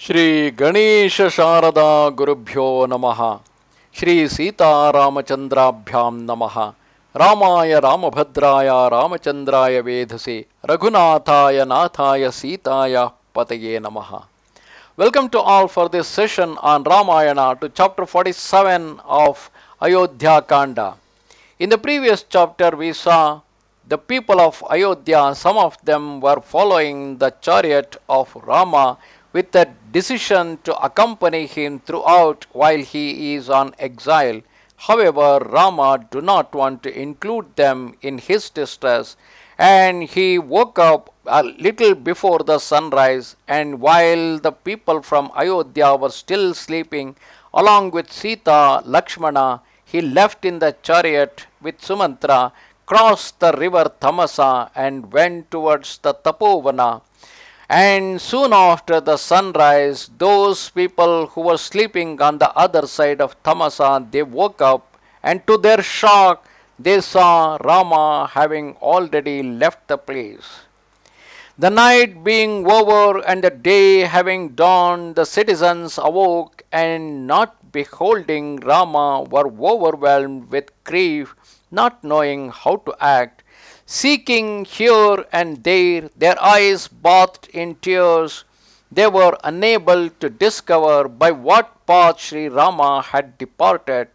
Shri Ganesha Sharada Gurubhyo Namaha Shri Sita Ramachandrabhyam Namaha Ramaya Ramabhadraya Ramachandraya Vedhase Raghunathaya Nathaya Sitaya Pataye Namaha. Welcome to all for this session on Ramayana to chapter 47 of Ayodhya Kanda. In the previous chapter we saw the people of Ayodhya, some of them were following the chariot of Rama with a decision to accompany him throughout while he is on exile. However, Rama do not want to include them in his distress, and he woke up a little before the sunrise, and while the people from Ayodhya were still sleeping, along with Sita, Lakshmana, he left in the chariot with Sumantra, crossed the river Tamasa, and went towards the Tapovana. And soon after the sunrise, those people who were sleeping on the other side of Tamasa, they woke up, and to their shock, they saw Rama having already left the place. The night being over and the day having dawned, the citizens awoke and not beholding Rama were overwhelmed with grief, not knowing how to act. Seeking here and there, their eyes bathed in tears, they were unable to discover by what path Sri Rama had departed.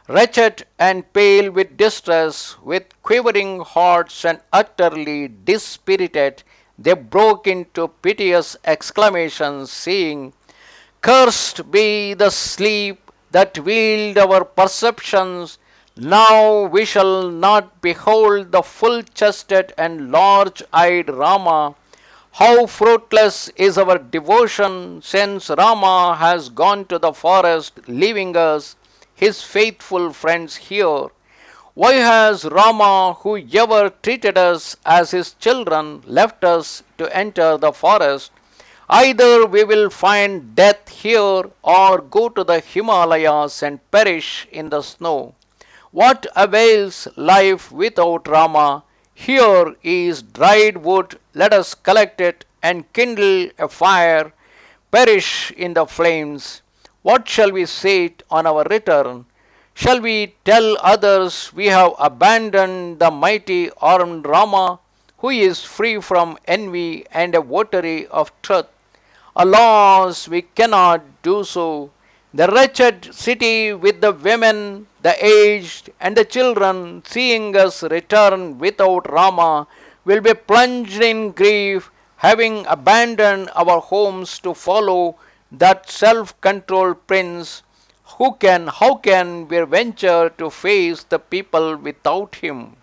Wretched and pale with distress, with quivering hearts and utterly dispirited, they broke into piteous exclamations, saying, "Cursed be the sleep that veiled our perceptions. Now we shall not behold the full chested and large eyed Rama. How fruitless is our devotion, since Rama has gone to the forest, leaving us, his faithful friends, here. Why has Rama, who ever treated us as his children, left us to enter the forest? Either we will find death here or go to the Himalayas and perish in the snow. What avails life without Rama? Here is dried wood, let us collect it and kindle a fire, perish in the flames. What shall we say on our return? Shall we tell others we have abandoned the mighty armed Rama, who is free from envy and a votary of truth? Alas, we cannot do so. The wretched city with the women, the aged, and the children, seeing us return without Rama, will be plunged in grief, having abandoned our homes to follow that self-controlled prince. How can we venture to face the people without him?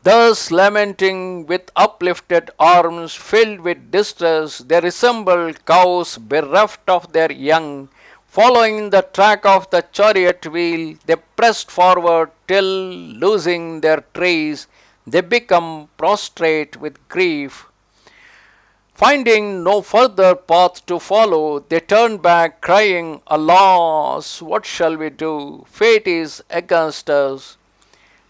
Thus lamenting with uplifted arms, filled with distress, they resembled cows bereft of their young. Following the track of the chariot wheel, they pressed forward till, losing their trace, they become prostrate with grief. Finding no further path to follow, they turned back, crying, "Alas, what shall we do? Fate is against us."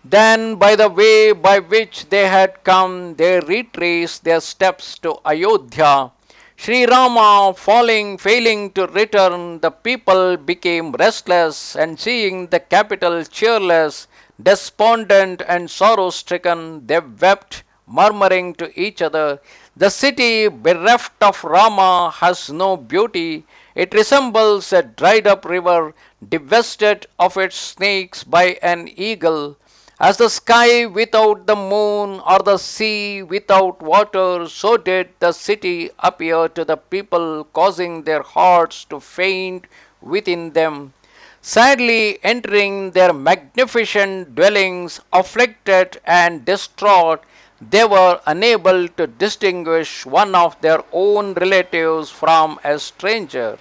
Then, by the way by which they had come, they retraced their steps to Ayodhya. Sri Rama failing to return, the people became restless, and seeing the capital cheerless, despondent and sorrow-stricken, they wept, murmuring to each other, "The city bereft of Rama has no beauty. It resembles a dried-up river, divested of its snakes by an eagle. As the sky without the moon or the sea without water, so did the city appear to the people, causing their hearts to faint within them. Sadly entering their magnificent dwellings, afflicted and distraught, they were unable to distinguish one of their own relatives from a stranger."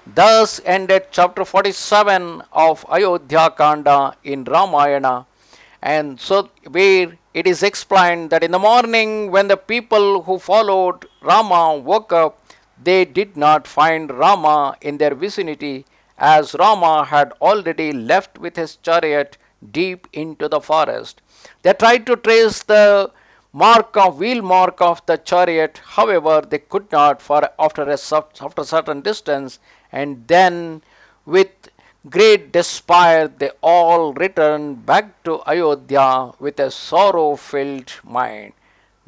Thus ended chapter 47 of Ayodhya Kanda in Ramayana. And so, where it is explained that in the morning, when the people who followed Rama woke up, they did not find Rama in their vicinity, as Rama had already left with his chariot deep into the forest. They tried to trace the wheel mark of the chariot. However, they could not, for after a certain distance, and then with great despair they all returned back to Ayodhya with a sorrow-filled mind.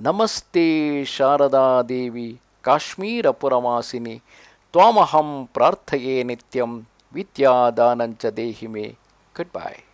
Namaste Sharada Devi Kashmira Puramasini Twamaham Prarthaye Nityam Vidya Danancha Dehime. Goodbye.